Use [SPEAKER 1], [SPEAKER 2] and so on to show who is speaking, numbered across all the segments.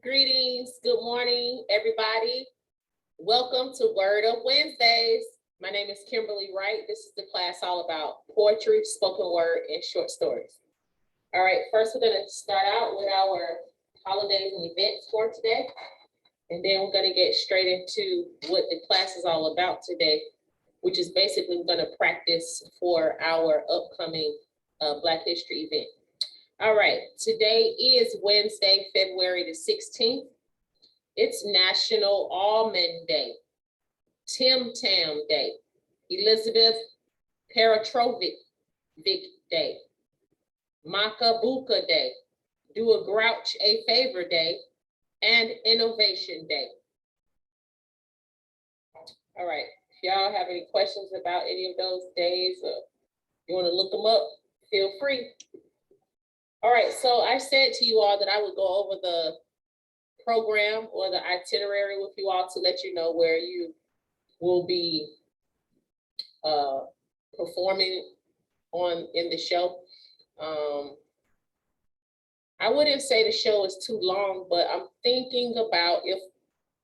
[SPEAKER 1] Greetings, good morning, everybody. Welcome to Word Up Wednesdays. My name is Kimberlie Wright. This is the class all about poetry, spoken word, and short stories. All right, first we're going to start out with our holidays and events for today. And then we're going to get straight into what the class is all about today, which is basically going to practice for our upcoming Black History event. All right, today is Wednesday, February the 16th. It's National Almond Day, Tim Tam Day, Elizabeth Petrovic Day, Macabuca Day, Do a Grouch a Favor Day, and Innovation Day. All right, if y'all have any questions about any of those days or you want to look them up, feel free. All right, so I said to you all that I would go over the program or the itinerary with you all to let you know where you will be performing in the show. I wouldn't say the show is too long, but I'm thinking about if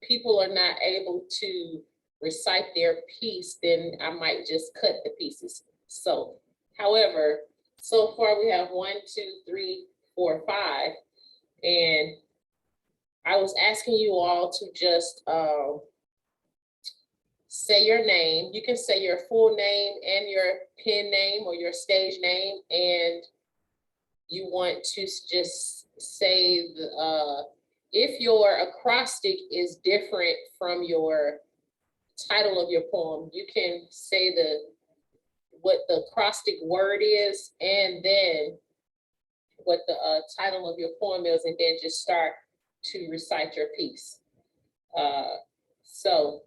[SPEAKER 1] people are not able to recite their piece, then I might just cut the pieces. So, however, so far we have 1, 2, 3, 4, 5, and I was asking you all to just say your name. You can say your full name and your pen name or your stage name, and you want to just say if your acrostic is different from your title of your poem, you can say what the acrostic word is and then what the title of your poem is, and then just start to recite your piece. So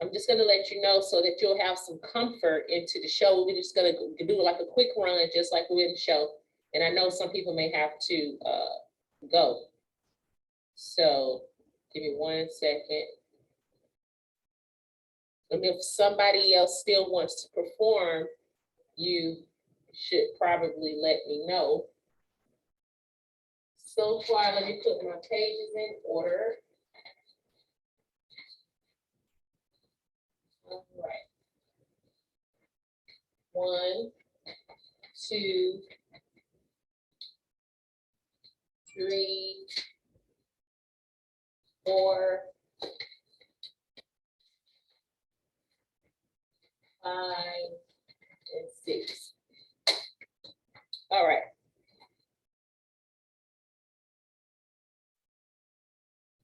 [SPEAKER 1] I'm just going to let you know so that you'll have some comfort into the show. We're just going to do like a quick run, just like we're in the show. And I know some people may have to go. So give me 1 second. And if somebody else still wants to perform, you should probably let me know. So far, let me put my pages in order. All right. 1, 2, 3, 4, 5, and 6. All right.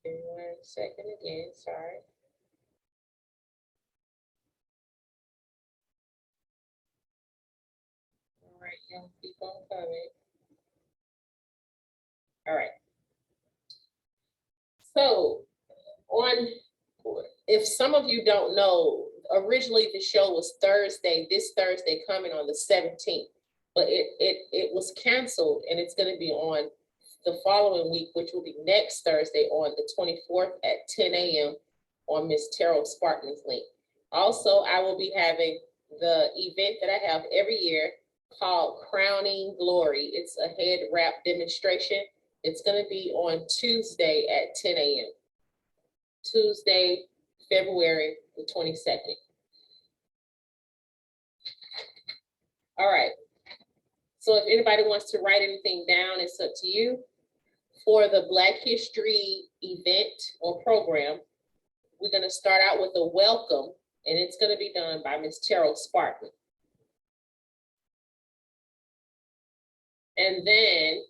[SPEAKER 1] Give me 1 second again, sorry. All right, y'all keep on coming. All right. So if some of you don't know, originally the show was Thursday, this Thursday coming on the 17th, but it was canceled, and it's going to be on the following week, which will be next Thursday on the 24th at 10 a.m. on Miss Terrell Sparkman's link. Also, I will be having the event that I have every year called Crowning Glory. It's a head wrap demonstration. It's going to be on Tuesday at 10 a.m. Tuesday, February the 22nd. All right. So if anybody wants to write anything down, it's up to you. For the Black History event or program, we're going to start out with a welcome, and it's going to be done by Ms. Terrell Sparkman. And then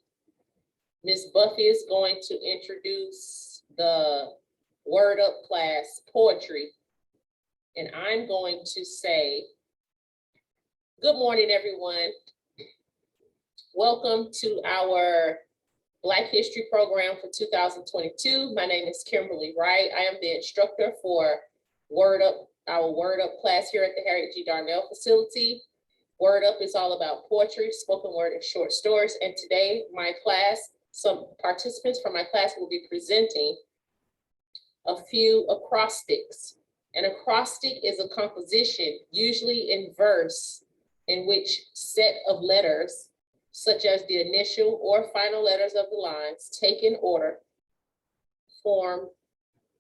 [SPEAKER 1] Ms. Buffy is going to introduce the Word Up class poetry. And I'm going to say, good morning, everyone. Welcome to our Black History program for 2022. My name is Kimberlie Wright. I am the instructor for Word Up, our Word Up class here at the Harriet G. Darnell facility. Word Up is all about poetry, spoken word, and short stories. And today, my class, some participants from my class will be presenting a few acrostics. An acrostic is a composition, usually in verse, in which set of letters, such as the initial or final letters of the lines, take in order, form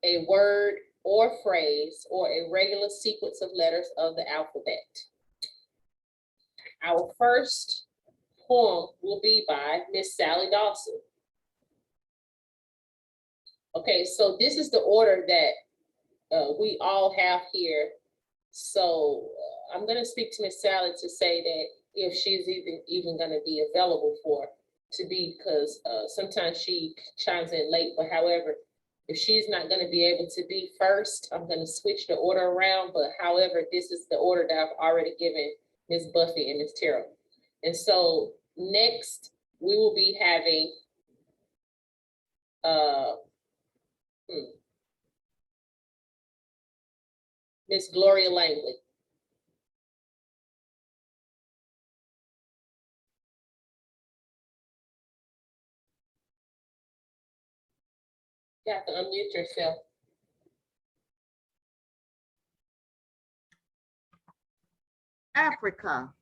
[SPEAKER 1] a word or phrase or a regular sequence of letters of the alphabet. Our first poem will be by Miss Sally Dawson. Okay, so this is the order that we all have here. So I'm going to speak to Miss Sally to say that if she's even going to be available to be, because sometimes she chimes in late, but however, if she's not going to be able to be first, I'm going to switch the order around. But however, this is the order that I've already given Miss Buffy and Miss Terrell. And so next we will be having Miss Gloria Langley. You have to unmute yourself.
[SPEAKER 2] Africa,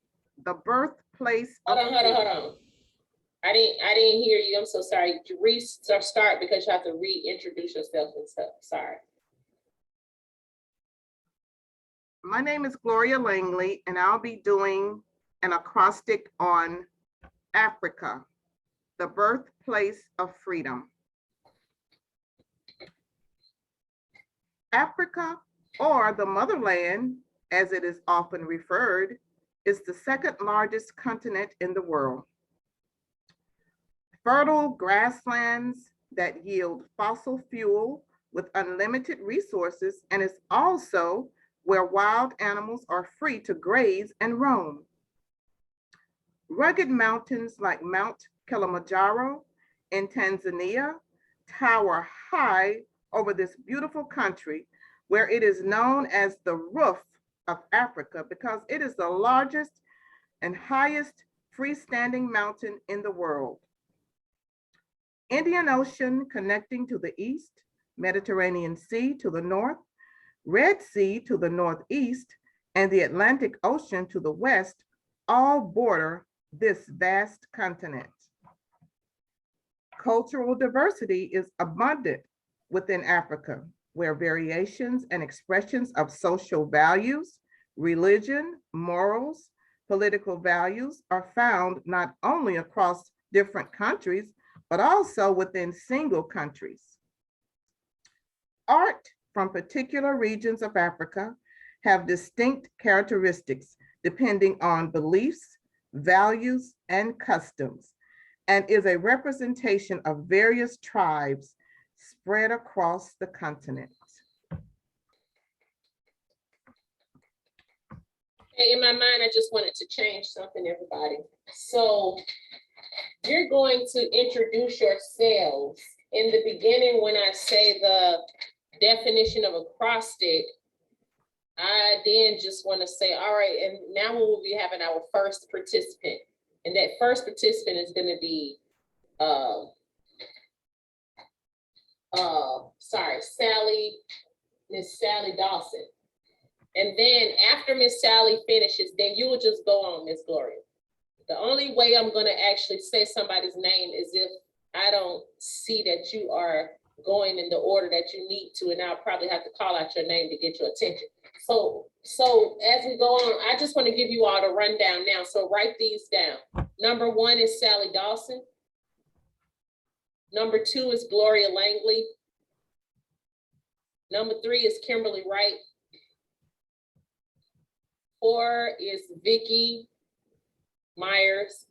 [SPEAKER 2] the birthplace of
[SPEAKER 1] Hold on. I didn't hear you. I'm so sorry. You restart because you have to reintroduce yourself and stuff. Sorry.
[SPEAKER 2] My name is Gloria Langley, and I'll be doing an acrostic on Africa, the birthplace of freedom. Africa, or the motherland, as it is often referred, is the second largest continent in the world. Fertile grasslands that yield fossil fuel with unlimited resources, and is also where wild animals are free to graze and roam. Rugged mountains like Mount Kilimanjaro in Tanzania tower high over this beautiful country, where it is known as the roof of Africa because it is the largest and highest freestanding mountain in the world. Indian Ocean connecting to the east, Mediterranean Sea to the north, Red Sea to the northeast, and the Atlantic Ocean to the west all border this vast continent. Cultural diversity is abundant within Africa, where variations and expressions of social values, religion, morals, political values are found not only across different countries, but also within single countries. Art from particular regions of Africa have distinct characteristics depending on beliefs, values, and customs, and is a representation of various tribes spread across the continent.
[SPEAKER 1] Okay, in my mind, I just wanted to change something, everybody. So you're going to introduce yourselves. In the beginning, when I say the definition of acrostic, I then just want to say, all right, and now we will be having our first participant. And that first participant is going to be, Miss Sally Dawson. And then after Miss Sally finishes, then you will just go on, Miss Gloria. The only way I'm going to actually say somebody's name is if I don't see that you are going in the order that you need to, and I'll probably have to call out your name to get your attention. So as we go on, I just want to give you all the rundown now. So write these down. Number 1 is Sally Dawson. Number 2 is Gloria Langley. Number 3 is Kimberlie Wright. 4 is Vicky Myers,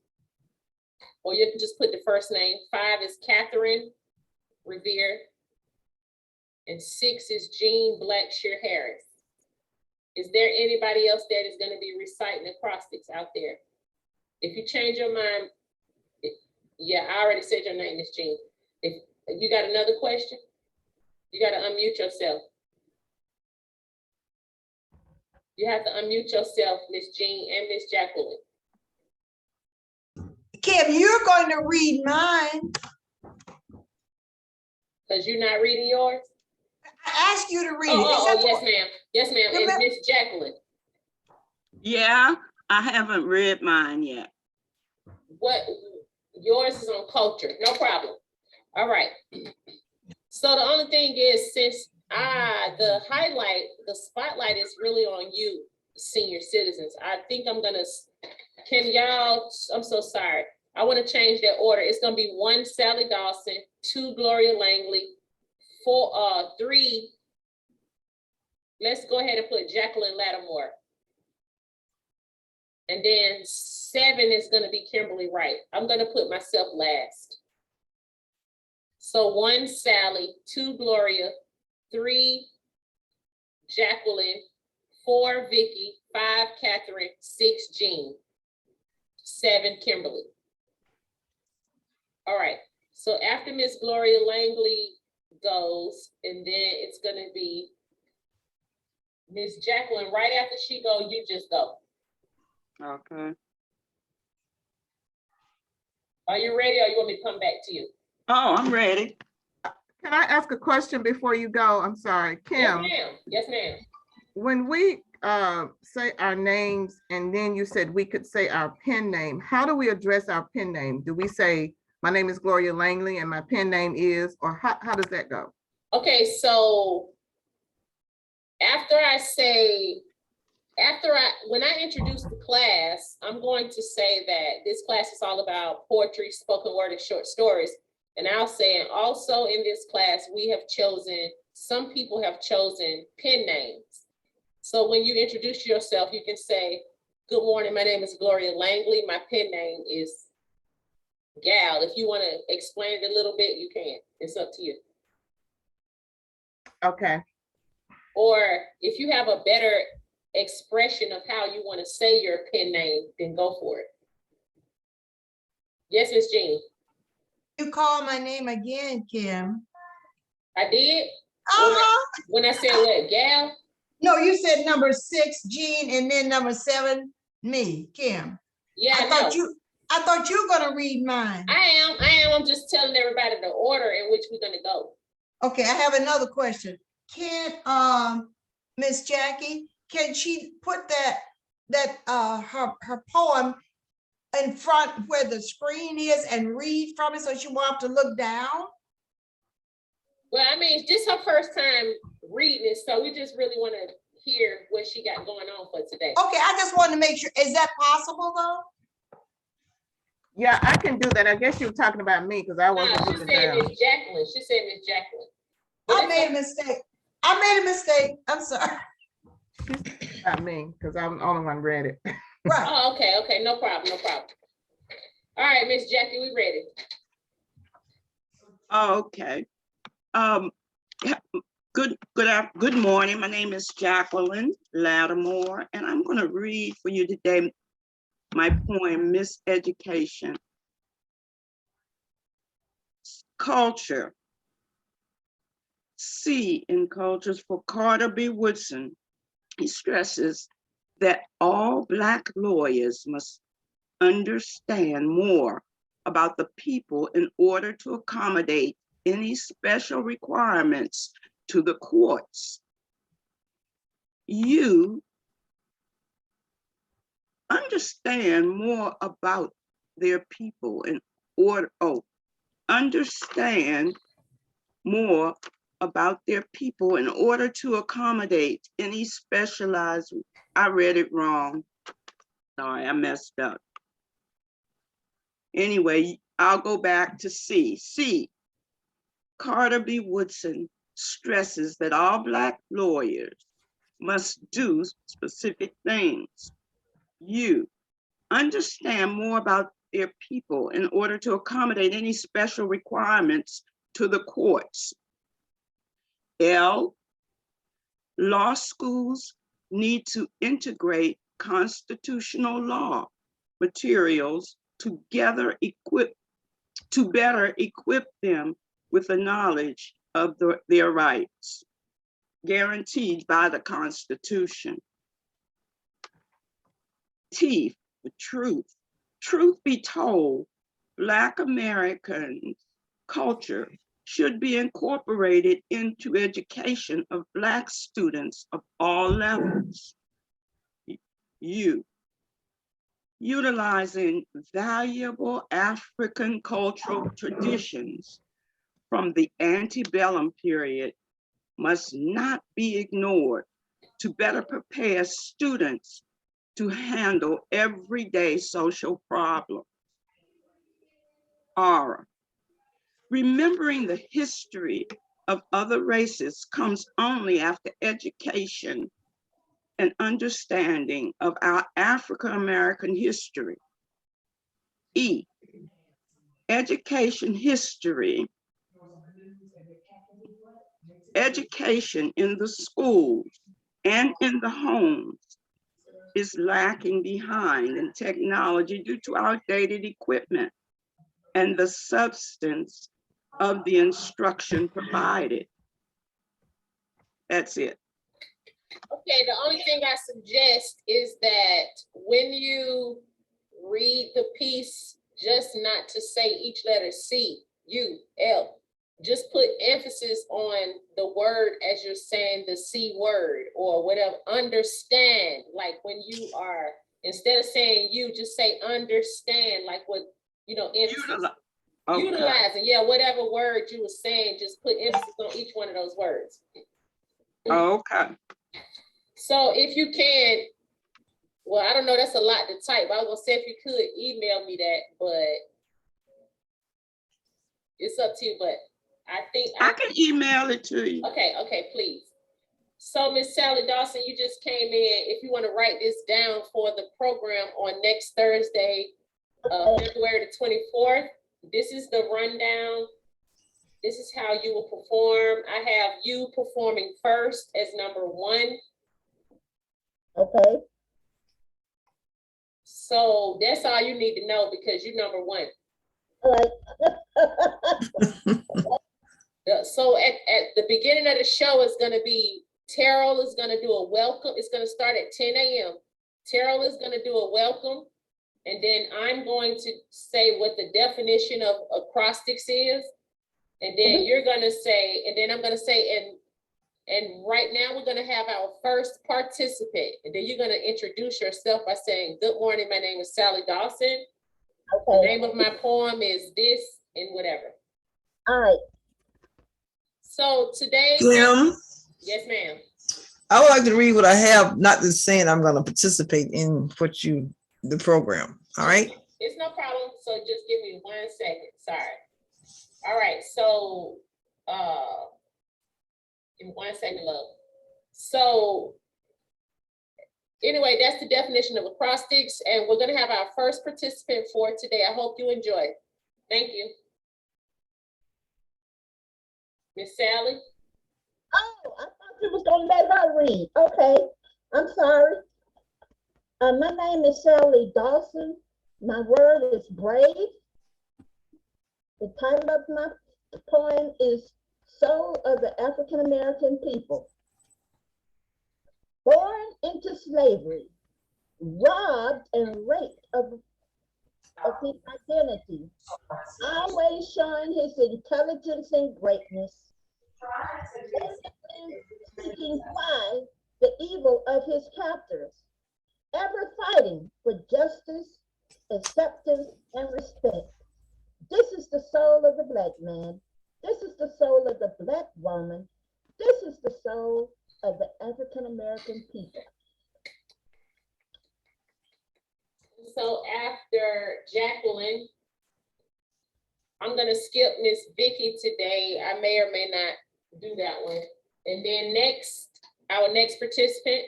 [SPEAKER 1] or you can just put the first name. 5 is Catherine Revere. And 6 is Jean Blackshear Harris. Is there anybody else that is going to be reciting acrostics out there? If you change your mind, yeah, I already said your name is Jean. If you got another question, you got to unmute yourself. You have to unmute yourself, Miss Jean and Miss Jacqueline.
[SPEAKER 3] Kim, you're going to read mine.
[SPEAKER 1] Because you're not reading yours?
[SPEAKER 3] I asked you to read it.
[SPEAKER 1] Oh, yes, ma'am. Yes, ma'am. And Miss Jacqueline.
[SPEAKER 4] Yeah, I haven't read mine yet.
[SPEAKER 1] What? Yours is on culture. No problem. All right. So the only thing is, since the spotlight is really on you, senior citizens, I think I'm gonna, can y'all, I'm so sorry. I want to change that order. It's gonna be 1 Sally Dawson, 2 Gloria Langley, 3, let's go ahead and put Jacqueline Lattimore. And then 7 is gonna be Kimberlie Wright. I'm gonna put myself last. So 1 Sally, 2 Gloria, 3 Jacqueline, 4 Vicky, 5 Catherine, 6 Jean, 7 Kimberlie. All right, so after Miss Gloria Langley goes, and then it's gonna be Miss Jacqueline. Right after she go, you just go.
[SPEAKER 4] Okay.
[SPEAKER 1] Are you ready, or you want me to come back to you?
[SPEAKER 4] Oh, I'm ready.
[SPEAKER 2] Can I ask a question before you go? I'm sorry,
[SPEAKER 1] Yes,
[SPEAKER 2] Kim.
[SPEAKER 1] ma'am. Yes, ma'am.
[SPEAKER 2] When we say our names and then you said we could say our pen name, how do we address our pen name? Do we say, my name is Gloria Langley and my pen name is, or how does that go?
[SPEAKER 1] Okay, so when I introduce the class, I'm going to say that this class is all about poetry, spoken word, and short stories. And I'll say, and also in this class, some people have chosen pen names. So when you introduce yourself, you can say, good morning, my name is Gloria Langley. My pen name is Gal. If you want to explain it a little bit, you can. It's up to you.
[SPEAKER 2] Okay.
[SPEAKER 1] Or if you have a better expression of how you want to say your pen name, then go for it. Yes, Miss Jean.
[SPEAKER 3] You call my name again, Kim.
[SPEAKER 1] I did?
[SPEAKER 3] Uh-huh.
[SPEAKER 1] When I said what, Gal?
[SPEAKER 3] No, you said number 6, Jean, and then number 7, me, Kim.
[SPEAKER 1] Yeah,
[SPEAKER 3] I thought you were gonna read mine.
[SPEAKER 1] I am. I'm just telling everybody the order in which we're gonna go.
[SPEAKER 3] Okay, I have another question. Can Miss Jackie, can she put her poem in front where the screen is and read from it so she won't have to look down?
[SPEAKER 1] Well, I mean, this is her first time reading it, so we just really want to hear what she got going on for today.
[SPEAKER 3] Okay, I just wanted to make sure. Is that possible though?
[SPEAKER 2] Yeah, I can do that. I guess you were talking about me because I wasn't
[SPEAKER 1] She
[SPEAKER 2] looking
[SPEAKER 1] said
[SPEAKER 2] down.
[SPEAKER 1] Miss Jacqueline. She said Miss Jacqueline.
[SPEAKER 3] I made a mistake. I'm sorry.
[SPEAKER 2] Not me, because I'm the only one read it.
[SPEAKER 3] Right.
[SPEAKER 1] Oh, okay, no problem. All right, Miss Jackie, we ready.
[SPEAKER 4] Okay. Good morning. My name is Jacqueline Lattimore, and I'm going to read for you today my poem, Miseducation. Culture. C in cultures for Carter B. Woodson. He stresses that all Black lawyers must understand more about the people in order to accommodate any special requirements to the courts. You understand more about their people in order, understand more about their people in order to accommodate any specialized, I read it wrong. Sorry, I messed up. Anyway, I'll go back to C. C, Carter B. Woodson stresses that all Black lawyers must do specific things. You understand more about their people in order to accommodate any special requirements to the courts. L, law schools need to integrate constitutional law materials to better equip them with the knowledge of their rights guaranteed by the Constitution. T, the truth. Truth be told, Black American culture should be incorporated into education of Black students of all levels. U, utilizing valuable African cultural traditions from the antebellum period must not be ignored to better prepare students to handle everyday social problems. R, remembering the history of other races comes only after education and understanding of our African-American history. E, education history. Education in the schools and in the homes is lacking behind in technology due to outdated equipment and the substance of the instruction provided. That's it.
[SPEAKER 1] Okay, the only thing I suggest is that when you read the piece, just not to say each letter C, U, L, just put emphasis on the word as you're saying the C word or whatever. Understand, like when you are, instead of saying you, just say understand, like what, you know, emphasis.
[SPEAKER 4] Okay.
[SPEAKER 1] Utilizing, yeah, whatever word you were saying, just put emphasis on each one of those words.
[SPEAKER 4] Okay.
[SPEAKER 1] So if you can, well, I don't know, that's a lot to type. I was gonna say if you could email me that, but it's up to you, but I think
[SPEAKER 4] I can email it to you.
[SPEAKER 1] Okay, please. So Miss Sally Dawson, you just came in. If you want to write this down for the program on next Thursday, February the 24th, this is the rundown. This is how you will perform. I have you performing first as number 1.
[SPEAKER 5] Okay.
[SPEAKER 1] So that's all you need to know because you're number 1.
[SPEAKER 5] All right.
[SPEAKER 1] So at the beginning of the show is going to be, Terrell is going to do a welcome. It's going to start at 10 a.m. Terrell is going to do a welcome. And then I'm going to say what the definition of acrostics is. And then you're going to say, and then I'm going to say, and right now we're going to have our first participant. And then you're going to introduce yourself by saying, good morning, my name is Sally Dawson.
[SPEAKER 5] Okay.
[SPEAKER 1] The name of my poem is this and whatever.
[SPEAKER 5] All right.
[SPEAKER 1] So today,
[SPEAKER 6] Kim,
[SPEAKER 1] yes, ma'am.
[SPEAKER 6] I would like to read what I have, not just saying I'm going to participate in the program. All right.
[SPEAKER 1] It's no problem. So just give me 1 second. Sorry. All right. So, give me 1 second, love. So anyway, that's the definition of acrostics. And we're going to have our first participant for today. I hope you enjoy. Thank you. Miss Sally?
[SPEAKER 5] Oh, I thought you was gonna let her read. Okay, I'm sorry. My name is Sally Dawson. My word is brave. The title of my poem is Soul of the African American People. Born into slavery, robbed and raped of his identity, always showing his intelligence and greatness, seeking why the evil of his captors, ever fighting for justice, acceptance, and respect. This is the soul of the Black man. This is the soul of the Black woman. This is the soul of the African American people.
[SPEAKER 1] So after Jacqueline, I'm gonna skip Miss Vicky today. I may or may not do that one. And then next, our next participant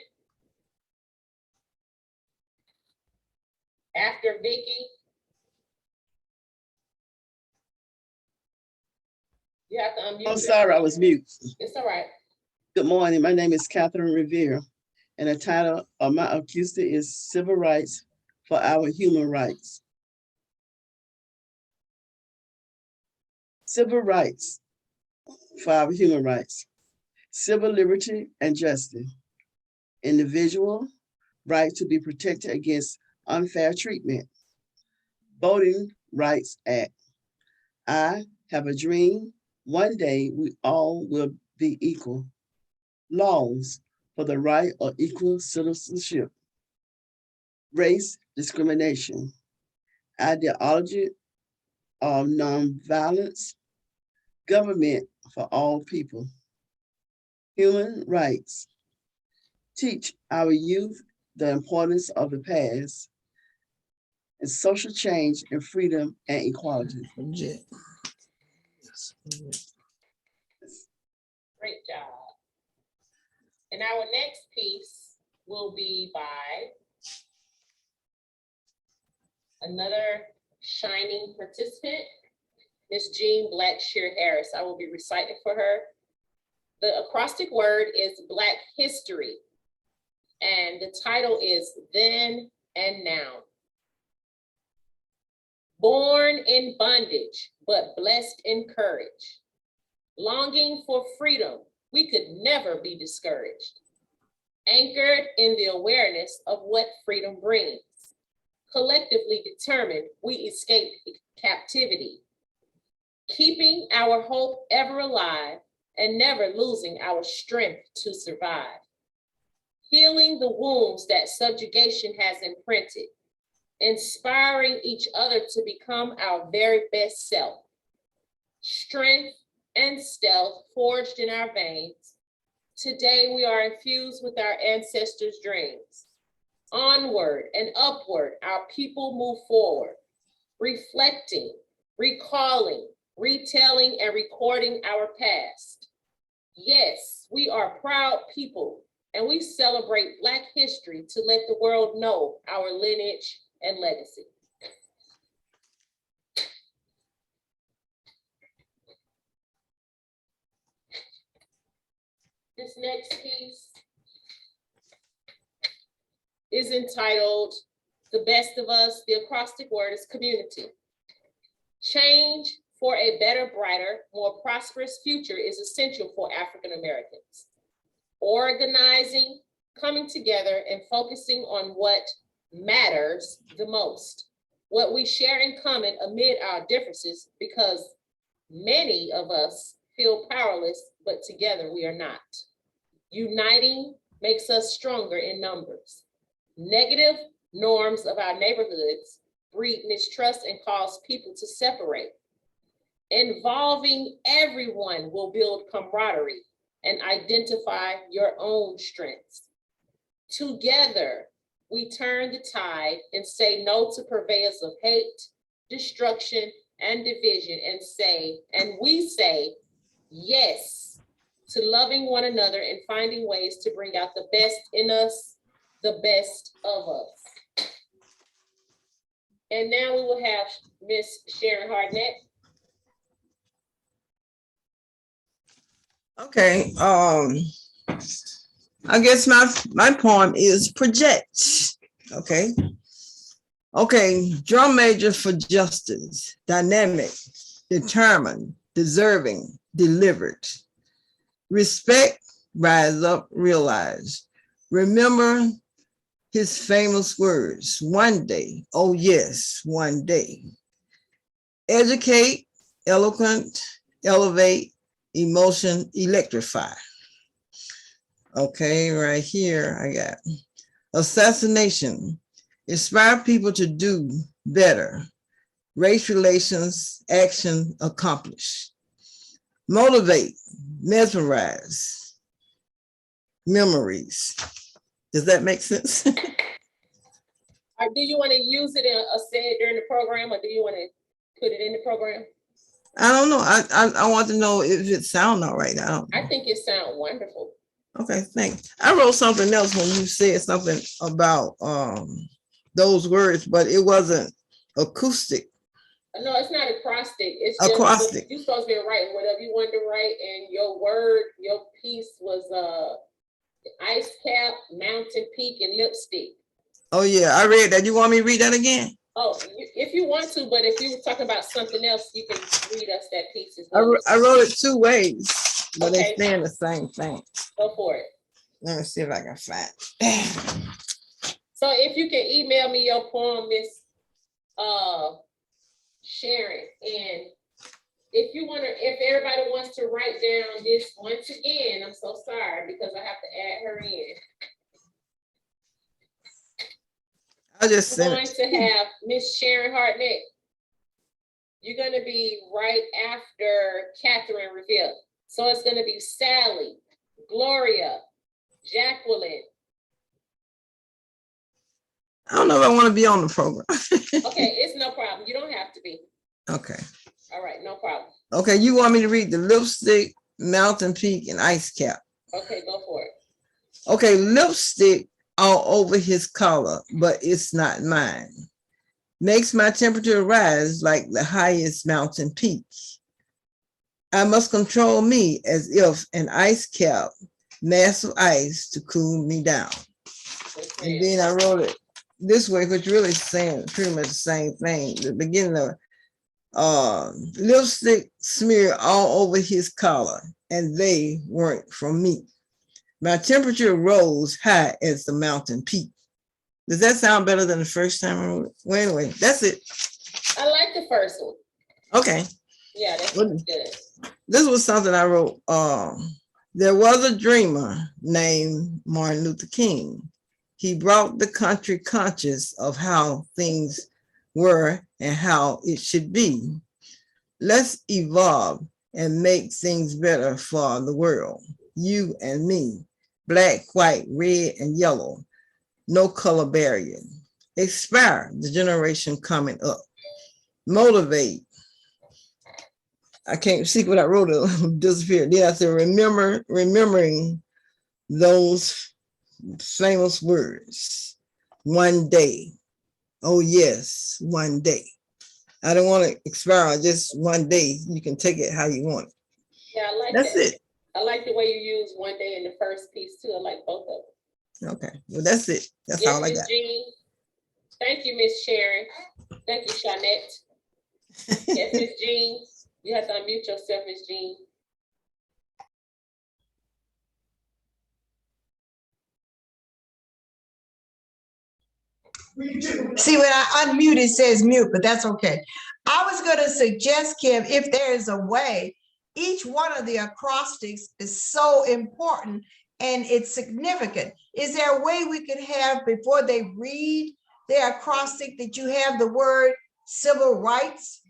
[SPEAKER 1] after Vicky. You have to unmute.
[SPEAKER 7] I'm sorry, I was mute.
[SPEAKER 1] It's all right.
[SPEAKER 7] Good morning. My name is Catherine Revere, and the title of my acoustic is Civil Rights for Our Human Rights. Civil rights for our human rights. Civil liberty and justice. Individual right to be protected against unfair treatment. Voting Rights Act. I have a dream. One day we all will be equal. Laws for the right of equal citizenship. Race discrimination. Ideology of nonviolence. Government for all people. human rights. Teach our youth the importance of the past and social change and freedom and equality.
[SPEAKER 6] Project.
[SPEAKER 1] Great job. And our next piece will be by another shining participant, Miss Jean Blackshear Harris. I will be reciting for her. The acrostic word is Black History, and the title is Then and Now. Born in bondage, but blessed in courage. Longing for freedom, we could never be discouraged. Anchored in the awareness of what freedom brings. Collectively determined, we escape captivity. Keeping our hope ever alive and never losing our strength to survive. Healing the wounds that subjugation has imprinted. Inspiring each other to become our very best self. Strength and stealth forged in our veins. Today we are infused with our ancestors' dreams. Onward and upward, our people move forward, reflecting, recalling, retelling, and recording our past. Yes, we are proud people, and we celebrate Black history to let the world know our lineage and legacy. This next piece is entitled The Best of Us. The acrostic word is community. Change for a better, brighter, more prosperous future is essential for African Americans. Organizing, coming together, and focusing on what matters the most. What we share in common amid our differences, because many of us feel powerless, but together we are not. Uniting makes us stronger in numbers. Negative norms of our neighborhoods breed mistrust and cause people to separate. Involving everyone will build camaraderie and identify your own strengths. Together, we turn the tide and say no to purveyors of hate, destruction, and division, and we say yes to loving one another and finding ways to bring out the best in us, the best of us. And now we will have Miss Sharon Hartnett.
[SPEAKER 6] Okay, I guess my poem is project. Okay. Drum major for justice, dynamic, determined, deserving, delivered. Respect, rise up, realize. Remember his famous words, one day, oh yes, one day. Educate, eloquent, elevate, emotion, electrify. Okay, right here I got assassination, inspire people to do better. Race relations, action, accomplish. Motivate, mesmerize, memories. Does that make sense?
[SPEAKER 1] Or do you want to use it or say it during the program, or do you want to put it in the program?
[SPEAKER 6] I don't know. I want to know if it sounds all right.
[SPEAKER 1] I think it sounds wonderful.
[SPEAKER 6] Okay, thanks. I wrote something else when you said something about those words, but it wasn't acoustic.
[SPEAKER 1] No, it's not acrostic. It's
[SPEAKER 6] acrostic.
[SPEAKER 1] Just, you're supposed to be writing whatever you wanted to write, and your piece was ice cap, mountain peak, and lipstick.
[SPEAKER 6] Oh yeah, I read that. You want me to read that again?
[SPEAKER 1] Oh, if you want to, but if you were talking about something else, you can read us that piece as
[SPEAKER 6] I
[SPEAKER 1] well.
[SPEAKER 6] wrote it two ways, but
[SPEAKER 1] Okay.
[SPEAKER 6] they saying the same thing.
[SPEAKER 1] Go for it.
[SPEAKER 6] Let me see if I can find it.
[SPEAKER 1] So if you can email me your poem, Miss Sharon, and if everybody wants to write down this once again, I'm so sorry because I have to add her in.
[SPEAKER 6] I just
[SPEAKER 1] We're
[SPEAKER 6] sent
[SPEAKER 1] going
[SPEAKER 6] it.
[SPEAKER 1] to have Miss Sharon Hartnett. You're going to be right after Catherine Revere. So it's going to be Sally, Gloria, Jacqueline.
[SPEAKER 6] I don't know if I want to be on the program.
[SPEAKER 1] Okay, it's no problem. You don't have to be.
[SPEAKER 6] Okay.
[SPEAKER 1] All right, no problem.
[SPEAKER 6] Okay, you want me to read the lipstick, mountain peak, and ice cap.
[SPEAKER 1] Okay, go for it.
[SPEAKER 6] Okay, lipstick all over his collar, but it's not mine. Makes my temperature rise like the highest mountain peak. I must control me as if an ice cap, mass of ice to cool me down. And then I wrote it this way, which really saying pretty much the same thing. The beginning of lipstick smear all over his collar, and they weren't from me. My temperature rose high as the mountain peak. Does that sound better than the first time I wrote it? Well, anyway, that's it.
[SPEAKER 1] I like the first one.
[SPEAKER 6] Okay.
[SPEAKER 1] Yeah, that's
[SPEAKER 6] Well,
[SPEAKER 1] good.
[SPEAKER 6] this was something I wrote. There was a dreamer named Martin Luther King. He brought the country conscious of how things were and how it should be. Let's evolve and make things better for the world. You and me, black, white, red, and yellow, no color barrier. Inspire the generation coming up. Motivate. I can't see what I wrote, it disappeared. Then I said, remembering those famous words. One day. Oh yes, one day. I don't want to expire, just one day. You can take it how you want it.
[SPEAKER 1] Yeah, I like
[SPEAKER 6] That's
[SPEAKER 1] that.
[SPEAKER 6] it.
[SPEAKER 1] I like the way you use one day in the first piece too. I like both of them.
[SPEAKER 6] Okay, well, that's it. That's
[SPEAKER 1] Yes,
[SPEAKER 6] all I
[SPEAKER 1] Miss
[SPEAKER 6] got.
[SPEAKER 1] Jean. Thank you, Miss Sharon. Thank you, Shanette. Yes, Miss Jean. You have to unmute yourself, Miss Jean.
[SPEAKER 3] See, when I unmute, it says mute, but that's okay. I was going to suggest, Kim, if there is a way, each one of the acrostics is so important and it's significant. Is there a way we could have, before they read their acrostic, that you have the word civil rights?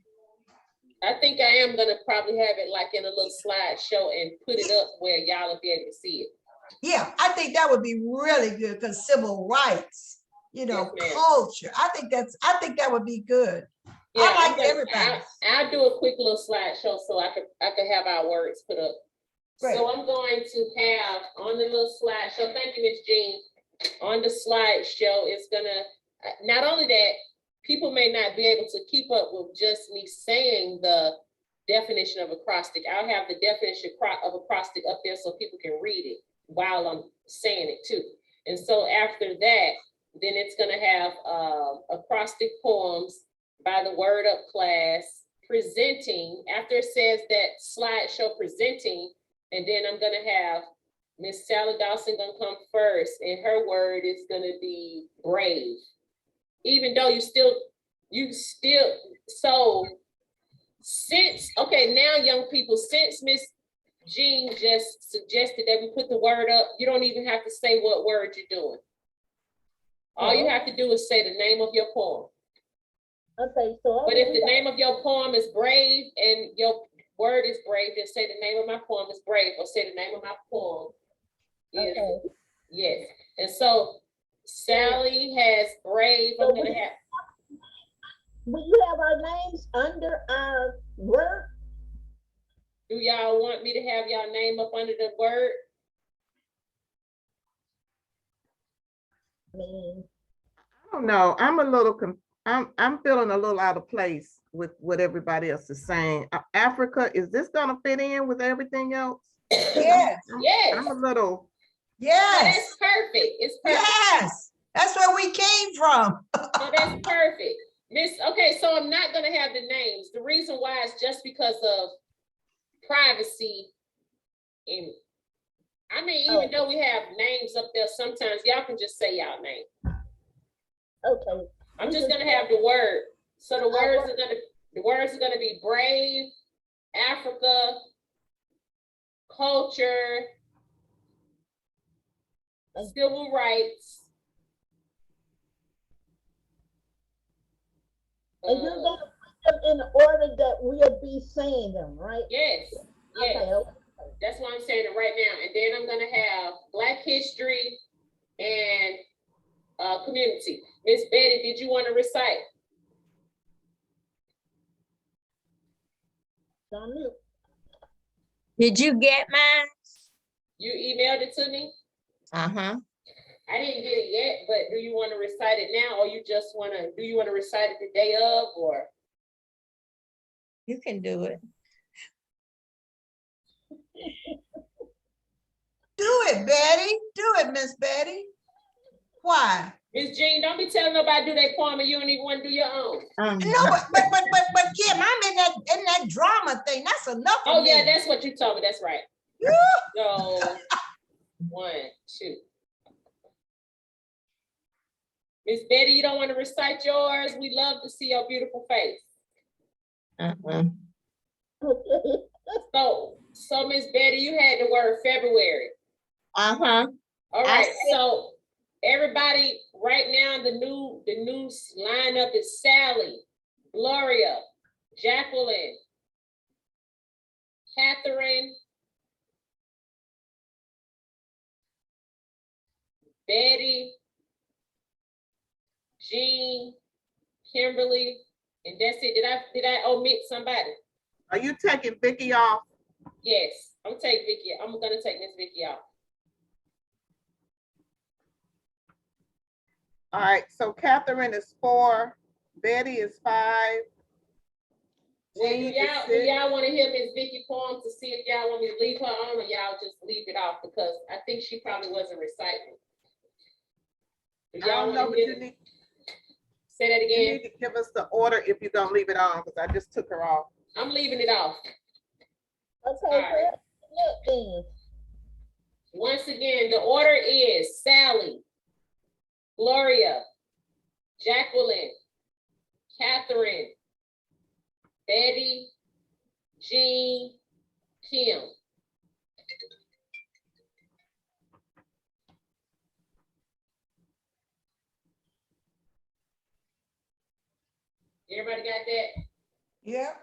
[SPEAKER 1] I think I am gonna probably have it like in a little slideshow and put it up where y'all will be able to see it.
[SPEAKER 3] Yeah, I think that would be really good, because civil rights, you know,
[SPEAKER 1] Yes,
[SPEAKER 3] culture. I think that would be good.
[SPEAKER 1] Yeah,
[SPEAKER 3] I like everybody.
[SPEAKER 1] I'll do a quick little slideshow so I could have our words put up.
[SPEAKER 3] Great.
[SPEAKER 1] So I'm going to have on the little slideshow, thank you, Miss Jean. On the slideshow, it's gonna, not only that, people may not be able to keep up with just me saying the definition of acrostic. I'll have the definition of acrostic up there so people can read it while I'm saying it too. And so after that, then it's gonna have acrostic poems by the Word Up class presenting. After it says that slideshow presenting, and then I'm gonna have Miss Sally Dawson gonna come first, and her word is gonna be brave. Even though you still, so since, okay, now young people, since Miss Jean just suggested that we put the word up, you don't even have to say what word you're doing. All you have to do is say the name of your poem.
[SPEAKER 5] Okay, so.
[SPEAKER 1] But if the name of your poem is brave and your word is brave, then say the name of my poem is brave, or say the name of my poem is,
[SPEAKER 5] Okay.
[SPEAKER 1] yes. And so Sally has brave.
[SPEAKER 5] So
[SPEAKER 1] I'm gonna have.
[SPEAKER 5] Will you have our names under our word?
[SPEAKER 1] Do y'all want me to have y'all name up under the word?
[SPEAKER 5] I mean,
[SPEAKER 2] I don't know. I'm feeling a little out of place with what everybody else is saying. Africa, is this gonna fit in with everything else?
[SPEAKER 3] Yes,
[SPEAKER 1] Yes.
[SPEAKER 2] I'm a little.
[SPEAKER 3] yes,
[SPEAKER 1] That's perfect. It's perfect.
[SPEAKER 3] yes. That's where we came from.
[SPEAKER 1] So that's perfect. Okay, so I'm not gonna have the names. The reason why is just because of privacy. And I mean, even though we have names up there, sometimes y'all can just say y'all name.
[SPEAKER 5] okay.
[SPEAKER 1] I'm just gonna have the word. So the words are gonna be brave, Africa, culture, civil rights.
[SPEAKER 5] And you're gonna put them in the order that we'll be saying them, right?
[SPEAKER 1] Yes, yes.
[SPEAKER 5] Okay, okay.
[SPEAKER 1] That's why I'm saying it right now. And then I'm gonna have Black History and community. Miss Betty, did you want to recite?
[SPEAKER 5] On mute.
[SPEAKER 8] Did you get mine?
[SPEAKER 1] You emailed it to me?
[SPEAKER 8] Uh-huh.
[SPEAKER 1] I didn't get it yet, but do you want to recite it now, or you just want to, do you want to recite it the day of, or?
[SPEAKER 8] You can do it.
[SPEAKER 3] Do it, Betty. Do it, Miss Betty. Why?
[SPEAKER 1] Miss Jean, don't be telling nobody do their poem and you don't even want to do your own.
[SPEAKER 3] No, but Kim, I'm in that drama thing. That's enough.
[SPEAKER 1] Oh
[SPEAKER 3] for
[SPEAKER 1] yeah,
[SPEAKER 3] me.
[SPEAKER 1] that's what you told me. That's right. So 1, 2. Miss Betty, you don't want to recite yours? We love to see your beautiful face.
[SPEAKER 8] Uh-uh.
[SPEAKER 5] Okay.
[SPEAKER 1] So Miss Betty, you had the word February.
[SPEAKER 8] Uh-huh.
[SPEAKER 1] All
[SPEAKER 8] I
[SPEAKER 1] right,
[SPEAKER 8] see.
[SPEAKER 1] so everybody right now, the new lineup is Sally, Gloria, Jacqueline, Catherine, Betty, Jean, Kimberly, and that's it. Did I omit somebody?
[SPEAKER 2] Are you taking Vicky off?
[SPEAKER 1] Yes, I'm gonna take Vicky. I'm gonna take Miss Vicky off.
[SPEAKER 2] All right, so Catherine is 4, Betty is 5.
[SPEAKER 1] Well, do
[SPEAKER 2] Jean is
[SPEAKER 1] y'all
[SPEAKER 2] 6.
[SPEAKER 1] want to hear Miss Vicky poem to see if y'all want me to leave her on, or y'all just leave it off, because I think she probably wasn't reciting. Do
[SPEAKER 2] I don't
[SPEAKER 1] y'all
[SPEAKER 2] know,
[SPEAKER 1] want
[SPEAKER 2] but
[SPEAKER 1] to
[SPEAKER 2] you need,
[SPEAKER 1] say that
[SPEAKER 2] you
[SPEAKER 1] again?
[SPEAKER 2] need to give us the order if you're gonna leave it on, because I just took her off.
[SPEAKER 1] I'm leaving it off.
[SPEAKER 5] Okay,
[SPEAKER 1] right.
[SPEAKER 5] look then.
[SPEAKER 1] Once again, the order is Sally, Gloria, Jacqueline, Catherine, Betty, Jean, Kim. Everybody got that?
[SPEAKER 3] Yeah.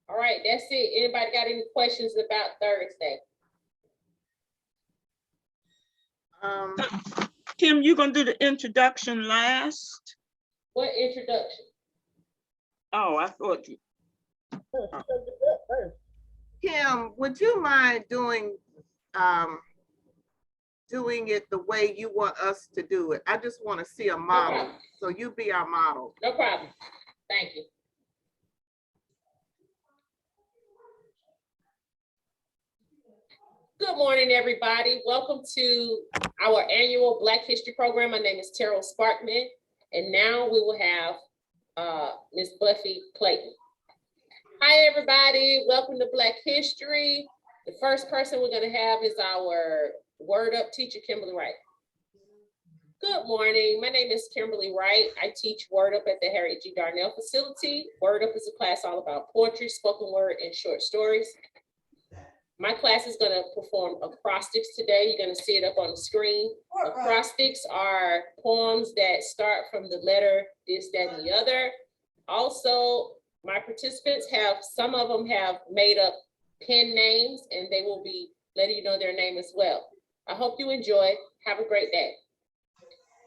[SPEAKER 1] All right, that's it. Anybody got any questions about Thursday?
[SPEAKER 4] Kim, you gonna do the introduction last?
[SPEAKER 1] What introduction?
[SPEAKER 4] Oh, I thought you.
[SPEAKER 5] First.
[SPEAKER 2] Kim, would you mind doing it the way you want us to do it? I just want to see a model,
[SPEAKER 1] problem.
[SPEAKER 2] so you be our model.
[SPEAKER 1] No problem. Thank you. Good morning, everybody. Welcome to our annual Black History program. My name is Terrell Sparkman, and now we will have Ms. Buffy Clayton. Hi, everybody. Welcome to Black History. The first person we're going to have is our Word Up teacher, Kimberlie Wright. Good morning. My name is Kimberlie Wright. I teach Word Up at the Harriet G. Darnell facility. Word Up is a class all about poetry, spoken word, and short stories. My class is going to perform acrostics today. You're going to see it up on the screen. Acrostics are poems that start from the letter this, that, and the other. Also, my participants some of them have made up pen names, and they will be letting you know their name as well. I hope you enjoy. Have a great day.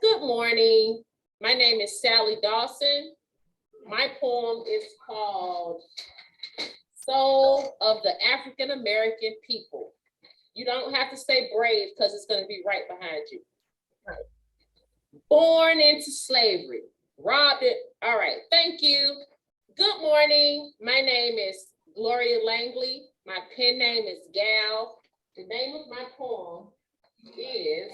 [SPEAKER 1] Good morning. My name is Sally Dawson. My poem is called Soul of the African American People. You don't have to say brave, because it's going to be right behind you. Right. Born into slavery, robbed it. All right, thank you. Good morning. My name is Gloria Langley. My pen name is Gal. The name of my poem is,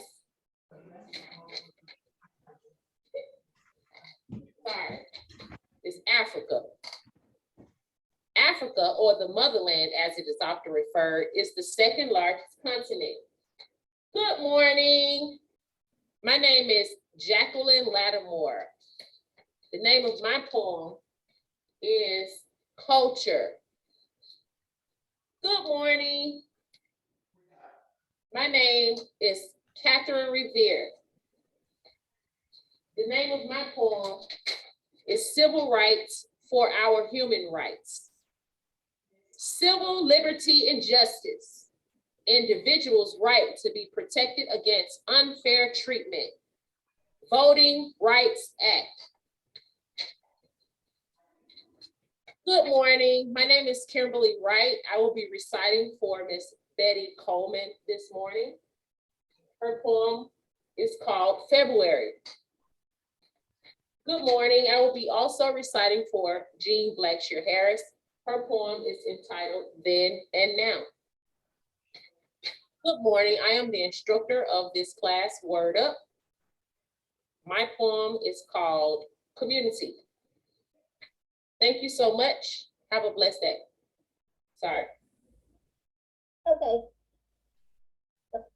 [SPEAKER 1] it's Africa. Africa, or the motherland as it is often referred, is the second largest continent. Good morning. My name is Jacqueline Lattimore. The name of my poem is Culture. Good morning. My name is Catherine Revere. The name of my poem is Civil Rights for Our Human Rights. Civil liberty and justice individuals' right to be protected against unfair treatment. Voting Rights Act. Good morning. My name is Kimberlie Wright. I will be reciting for Miss Betty Coleman this morning. Her poem is called February. Good morning. I will be also reciting for Jean Blackshear Harris. Her poem is entitled Then and Now. Good morning. I am the instructor of this class, Word Up. My poem is called Community. Thank you so much. Have a blessed day. Sorry.
[SPEAKER 5] Okay.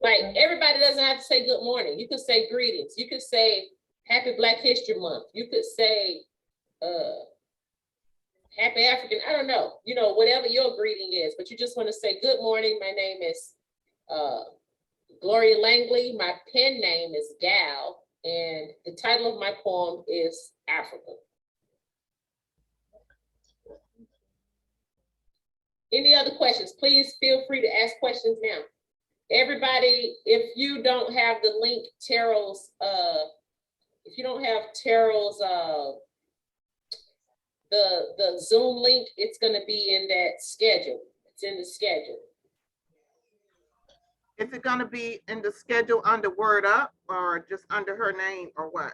[SPEAKER 1] Like, everybody doesn't have to say good morning. You could say greetings. You could say Happy Black History Month. You could say Happy African, I don't know, you know, whatever your greeting is, but you just want to say good morning. My name is Gloria Langley. My pen name is Gal, and the title of my poem is Africa. Any other questions? Please feel free to ask questions now. Everybody, if you don't have the link, Terrell's, if you don't have Terrell's, the Zoom link, it's gonna be in that schedule. It's in the schedule.
[SPEAKER 2] Is it gonna be in the schedule under Word Up or just under her name or what?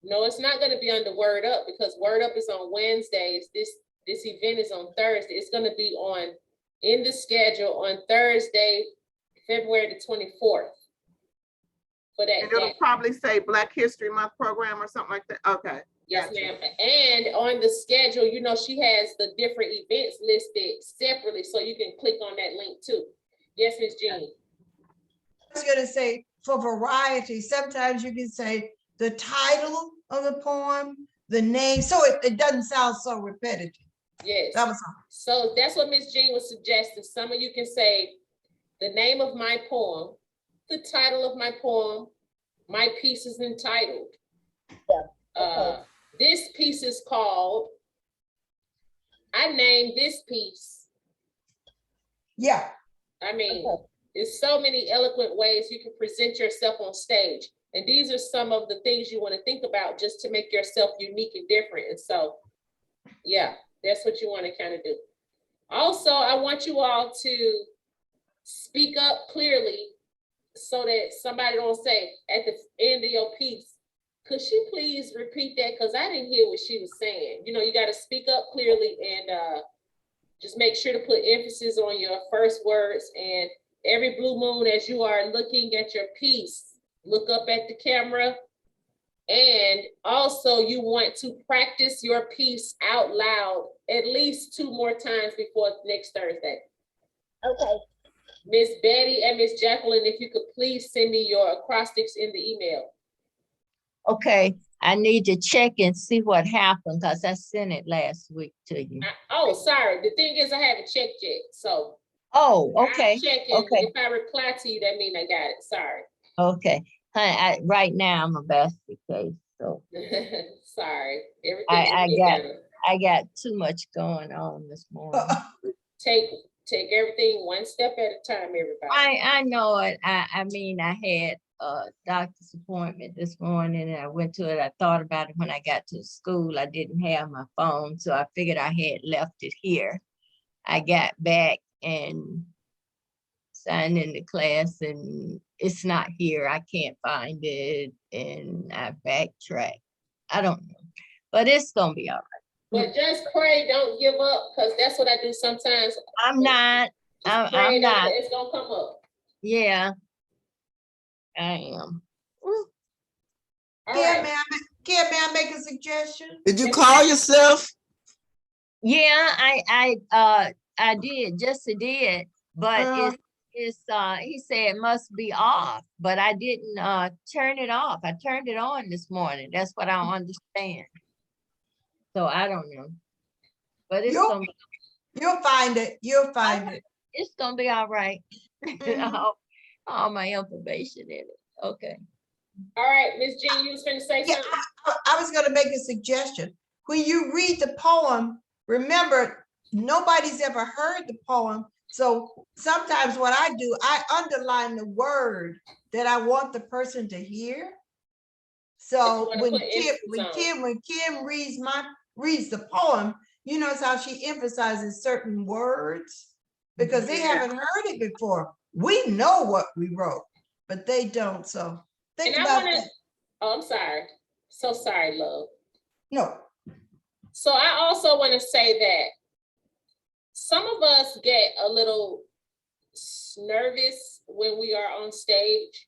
[SPEAKER 1] No, it's not gonna be under Word Up because Word Up is on Wednesdays. This event is on Thursday. It's gonna be in the schedule on Thursday, February the 24th. For that
[SPEAKER 2] And it'll
[SPEAKER 1] day.
[SPEAKER 2] probably say Black History Month program or something like that. Okay.
[SPEAKER 1] Yes,
[SPEAKER 2] Gotcha.
[SPEAKER 1] ma'am. And on the schedule, you know, she has the different events listed separately, so you can click on that link too. Yes, Ms. Jean.
[SPEAKER 3] I was gonna say, for variety, sometimes you can say the title of the poem, the name, so it doesn't sound so repetitive.
[SPEAKER 1] Yes.
[SPEAKER 3] That was all.
[SPEAKER 1] So that's what Ms. Jean was suggesting. Some of you can say the name of my poem, the title of my poem, my piece is entitled.
[SPEAKER 5] Okay.
[SPEAKER 1] This piece is called, I named this piece.
[SPEAKER 3] Yeah,
[SPEAKER 1] I mean,
[SPEAKER 5] Okay.
[SPEAKER 1] there's so many eloquent ways you can present yourself on stage. And these are some of the things you want to think about just to make yourself unique and different. And so, yeah, that's what you want to kind of do. Also, I want you all to speak up clearly so that somebody don't say at the end of your piece, could she please repeat that? Because I didn't hear what she was saying. You know, you got to speak up clearly and just make sure to put emphasis on your first words. And every blue moon, as you are looking at your piece, look up at the camera. And also you want to practice your piece out loud at least 2 more times before next Thursday.
[SPEAKER 5] Okay.
[SPEAKER 1] Miss Betty and Miss Jacqueline, if you could please send me your acrostics in the email.
[SPEAKER 8] Okay, I need to check and see what happened because I sent it last week to you.
[SPEAKER 1] Oh, sorry. The thing is, I haven't checked yet. So
[SPEAKER 8] Oh, okay,
[SPEAKER 1] I'm checking.
[SPEAKER 8] okay.
[SPEAKER 1] If I reply to you, that means I got it. Sorry.
[SPEAKER 8] okay. Right now I'm a basket case, so
[SPEAKER 1] Sorry. Everything
[SPEAKER 8] I got too much going on this morning.
[SPEAKER 1] Take everything one step at a time, everybody.
[SPEAKER 8] I know it. I mean, I had a doctor's appointment this morning and I went to it. I thought about it when I got to school. I didn't have my phone, so I figured I had left it here. I got back and signed into class and it's not here. I can't find it and I backtracked. I don't know, but it's gonna be all right.
[SPEAKER 1] But just pray, don't give up, because that's what I do sometimes.
[SPEAKER 8] I'm not. I'm not.
[SPEAKER 1] It's gonna come up.
[SPEAKER 8] Yeah, I am.
[SPEAKER 1] All
[SPEAKER 3] Kim,
[SPEAKER 1] right.
[SPEAKER 3] may I make a suggestion?
[SPEAKER 6] Did you call yourself?
[SPEAKER 8] Yeah, I did. Jesse did, but it's he said it must be off, but I didn't turn it off. I turned it on this morning. That's what I don't understand. So I don't know, but it's gonna be,
[SPEAKER 3] You'll find it. You'll find it.
[SPEAKER 8] it's gonna be all right.
[SPEAKER 3] Mhm.
[SPEAKER 8] All my information in it. Okay.
[SPEAKER 1] All right, Miss Jean, you was finna say
[SPEAKER 3] Yeah,
[SPEAKER 1] something?
[SPEAKER 3] I was gonna make a suggestion. When you read the poem, remember, nobody's ever heard the poem, So sometimes what I do, I underline the word that I want the person to hear. So when Kim reads the poem, you notice how she emphasizes certain words because they haven't heard it before. We know what we wrote, but they don't. So think about that.
[SPEAKER 1] Oh, I'm sorry. So sorry, love.
[SPEAKER 3] No.
[SPEAKER 1] So I also want to say that some of us get a little nervous when we are on stage.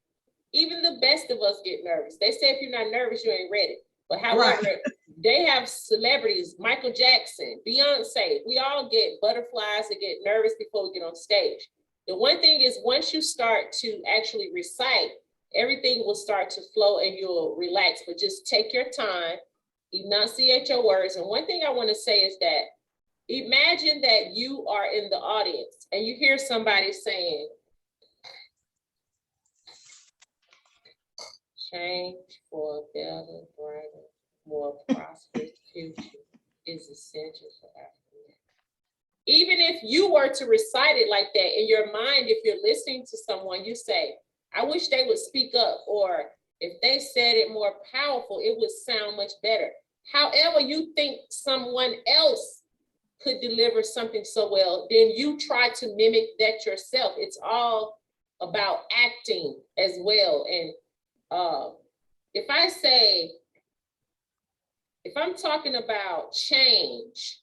[SPEAKER 1] Even the best of us get nervous. They say if you're not nervous, you ain't ready. But however, they have celebrities, Michael Jackson, Beyonce, we all get butterflies and get nervous before we get on stage. The one thing is once you start to actually recite, everything will start to flow and you'll relax, but just take your time, enunciate your words. And one thing I want to say is that imagine that you are in the audience and you hear somebody saying, change for a better, brighter, more prosperous future is essential for Africa. Even if you were to recite it like that in your mind, if you're listening to someone, you say, I wish they would speak up, or if they said it more powerful, it would sound much better. However, you think someone else could deliver something so well, then you try to mimic that yourself. It's all about acting as well. And if I'm talking about change,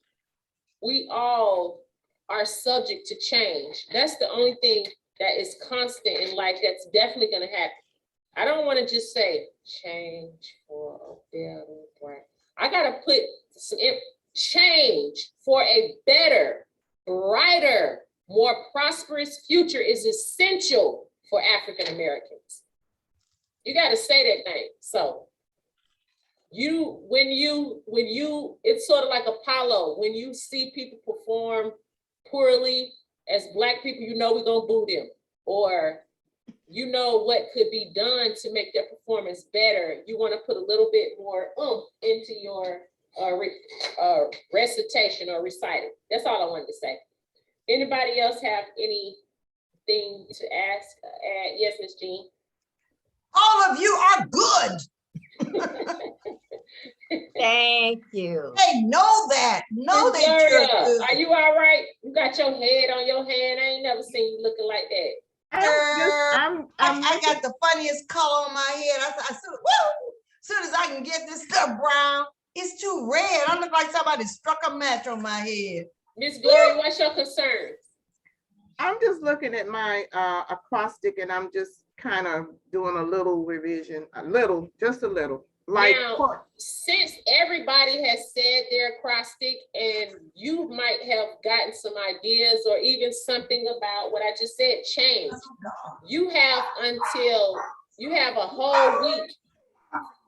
[SPEAKER 1] we all are subject to change. That's the only thing that is constant in life that's definitely going to happen. I don't want to just say change for a better, brighter. I got to put some change for a better, brighter, more prosperous future is essential for African Americans. You got to say that thing. So when you, it's sort of like Apollo. When you see people perform poorly as Black people, you know we're gonna boo them, or you know what could be done to make their performance better. You want to put a little bit more oomph into your recitation or reciting. That's all I wanted to say. Anybody else have anything to ask? Yes, Ms. Jean.
[SPEAKER 3] All of you are good.
[SPEAKER 8] Thank you.
[SPEAKER 3] They know that. Know that you're good.
[SPEAKER 1] Are you all right? You got your head on your hand. I ain't never seen you looking like that.
[SPEAKER 3] I got the funniest color on my head. I said, as soon as I can get this stuff brown, it's too red. I look like somebody struck a match on my head.
[SPEAKER 1] Miss Glory, what's your concerns?
[SPEAKER 2] I'm just looking at my acrostic and I'm just kind of doing a little revision, just a little. Like
[SPEAKER 1] now, since everybody has said their acrostic and you might have gotten some ideas or even something about what I just said, change. You have a whole week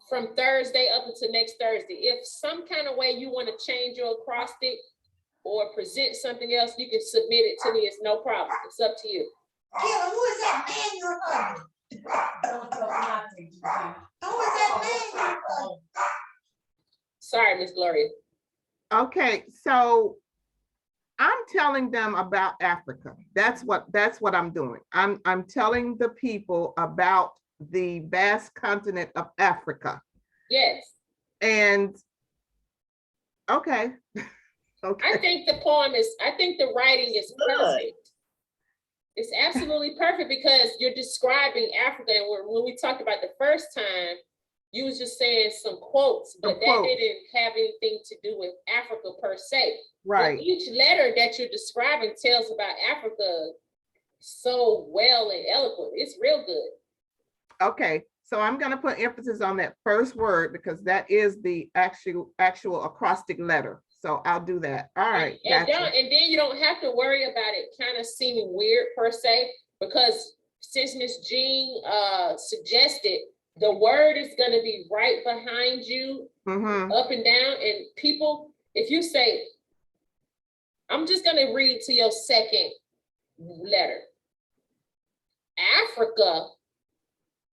[SPEAKER 1] from Thursday up until next Thursday. If some kind of way you want to change your acrostic or present something else, you can submit it to me. It's no problem. It's up to you.
[SPEAKER 3] Yeah, who is that man you're hugging? Who is that man?
[SPEAKER 1] Sorry, Miss Gloria.
[SPEAKER 2] Okay, so I'm telling them about Africa. That's what I'm doing. I'm telling the people about the vast continent of Africa.
[SPEAKER 1] Yes.
[SPEAKER 2] And okay. Okay.
[SPEAKER 1] I think the writing is perfect. It's absolutely perfect because you're describing Africa. And when we talked about the first time, you was just saying some quotes, but that didn't have anything to do with Africa per se.
[SPEAKER 2] Right.
[SPEAKER 1] But each letter that you're describing tells about Africa so well and eloquent. It's real good.
[SPEAKER 2] Okay, so I'm going to put emphasis on that first word because that is the actual acrostic letter. So I'll do that. All right.
[SPEAKER 1] And then you don't have to worry about it kind of seeming weird per se, because since Miss Jean suggested, the word is going to be right behind you, up and down. And people, if you say, I'm just going to read to your second letter. Africa,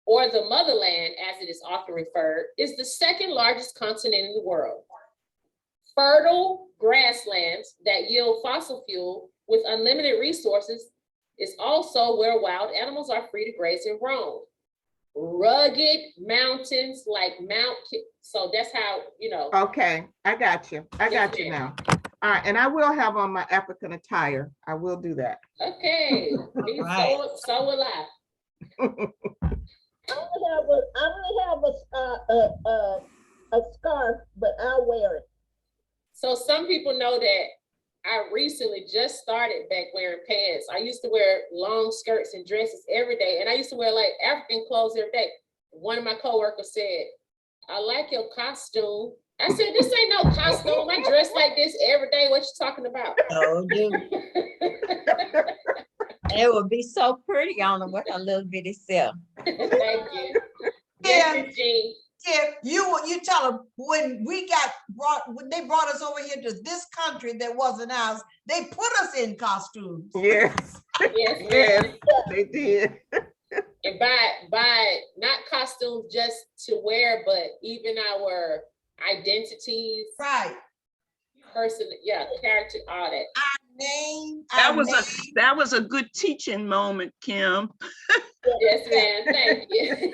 [SPEAKER 1] or the motherland, as it is often referred, is the second largest continent in the world. Fertile grasslands that yield fossil fuel with unlimited resources is also where wild animals are free to graze and roam. Rugged mountains like so that's how, you know.
[SPEAKER 2] Okay, I got you. I
[SPEAKER 1] Yes,
[SPEAKER 2] got you
[SPEAKER 1] ma'am.
[SPEAKER 2] now. All right, and I will have on my African attire. I will do that.
[SPEAKER 1] Okay,
[SPEAKER 8] Right.
[SPEAKER 1] so will I.
[SPEAKER 5] I only have a scarf, but I'll wear it.
[SPEAKER 1] So some people know that I recently just started back wearing pants. I used to wear long skirts and dresses every day, and I used to wear like African clothes every day. One of my coworkers said, "I like your costume." I said, "This ain't no costume. I dress like this every day. What you talking about?"
[SPEAKER 8] So do. It would be so pretty on them with a little bitty self.
[SPEAKER 1] Thank you.
[SPEAKER 3] Yeah.
[SPEAKER 1] Yes, Jean.
[SPEAKER 3] If you tell them when they brought us over here to this country that wasn't ours, they put us in costumes.
[SPEAKER 2] Yes,
[SPEAKER 1] Yes,
[SPEAKER 2] yes,
[SPEAKER 1] ma'am.
[SPEAKER 2] they did.
[SPEAKER 1] And by not costumes just to wear, but even our identities,
[SPEAKER 3] Right.
[SPEAKER 1] person, yeah, character, all that.
[SPEAKER 3] Name.
[SPEAKER 4] That was a good teaching moment, Kim.
[SPEAKER 1] Yes, ma'am. Thank you.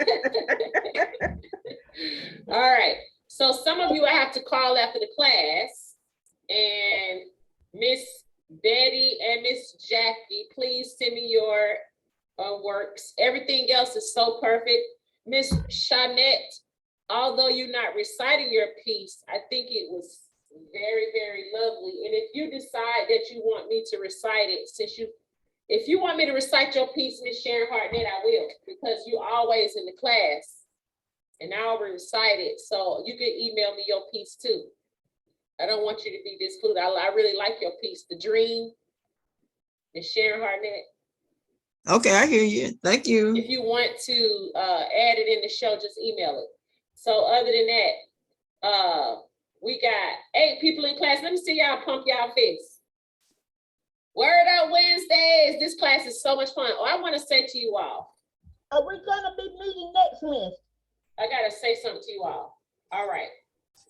[SPEAKER 1] All right. So some of you I have to call after the class, and Miss Betty and Miss Jackie, please send me your works. Everything else is so perfect. Miss Shawnette, although you're not reciting your piece, I think it was very, very lovely. And if you decide that you want me to recite it, if you want me to recite your piece, Miss Sharon Hartnett, I will, because you're always in the class and I already recite it. So you can email me your piece too. I don't want you to be discluded. I really like your piece, The Dream, Miss Sharon Hartnett.
[SPEAKER 6] Okay, I hear you. Thank you.
[SPEAKER 1] If you want to add it in the show, just email it. So other than that, we got 8 people in class. Let me see y'all pump y'all fists. Word Up Wednesdays. This class is so much fun. Oh, I want to say to you all.
[SPEAKER 5] Are we gonna be meeting next Wednesday?
[SPEAKER 1] I gotta say something to you all. All right.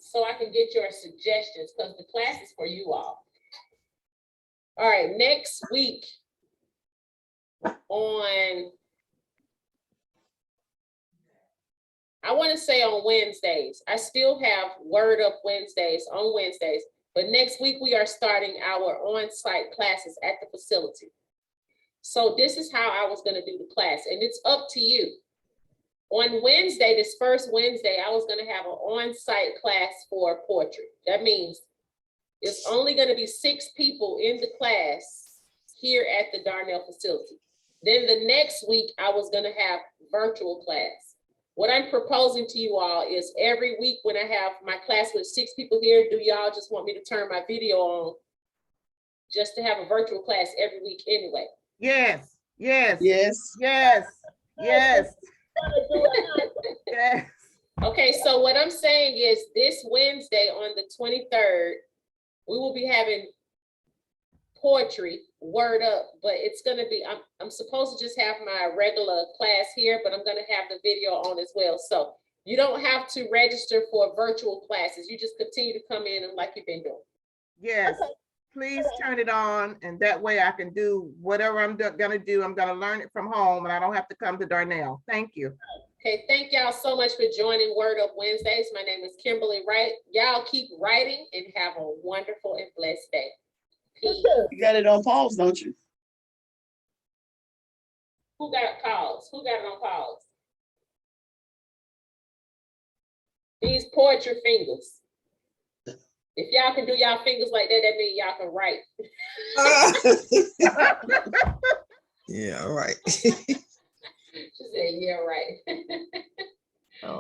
[SPEAKER 1] So I can get your suggestions because the class is for you all. All right, next week on, I want to say on Wednesdays. I still have Word Up Wednesdays on Wednesdays, but next week we are starting our on-site classes at the facility. So this is how I was going to do the class, and it's up to you. On Wednesday, this first Wednesday, I was going to have an on-site class for poetry. That means it's only going to be 6 people in the class here at the Darnell facility. Then the next week, I was going to have virtual class. What I'm proposing to you all is every week when I have my class with 6 people here, do y'all just want me to turn my video on just to have a virtual class every week anyway?
[SPEAKER 2] Yes, yes,
[SPEAKER 7] Yes.
[SPEAKER 2] yes, yes, yes.
[SPEAKER 1] Okay, so what I'm saying is this Wednesday on the 23rd, we will be having poetry, Word Up, but it's gonna be, I'm supposed to just have my regular class here, but I'm gonna have the video on as well. So you don't have to register for virtual classes. You just continue to come in and like you've been doing.
[SPEAKER 2] Yes, please turn it on, and that way I can do whatever I'm gonna do. I'm gonna learn it from home, and I don't have to come to Darnell. Thank you.
[SPEAKER 1] Okay, thank y'all so much for joining Word Up Wednesdays. My name is Kimberlie Wright. Y'all keep writing and have a wonderful and blessed day. Peace.
[SPEAKER 7] You got it on pause, don't you?
[SPEAKER 1] Who got calls? Who got it on pause? These poetry fingers. If y'all can do y'all fingers like that, that means y'all can write.
[SPEAKER 6] Yeah, all right.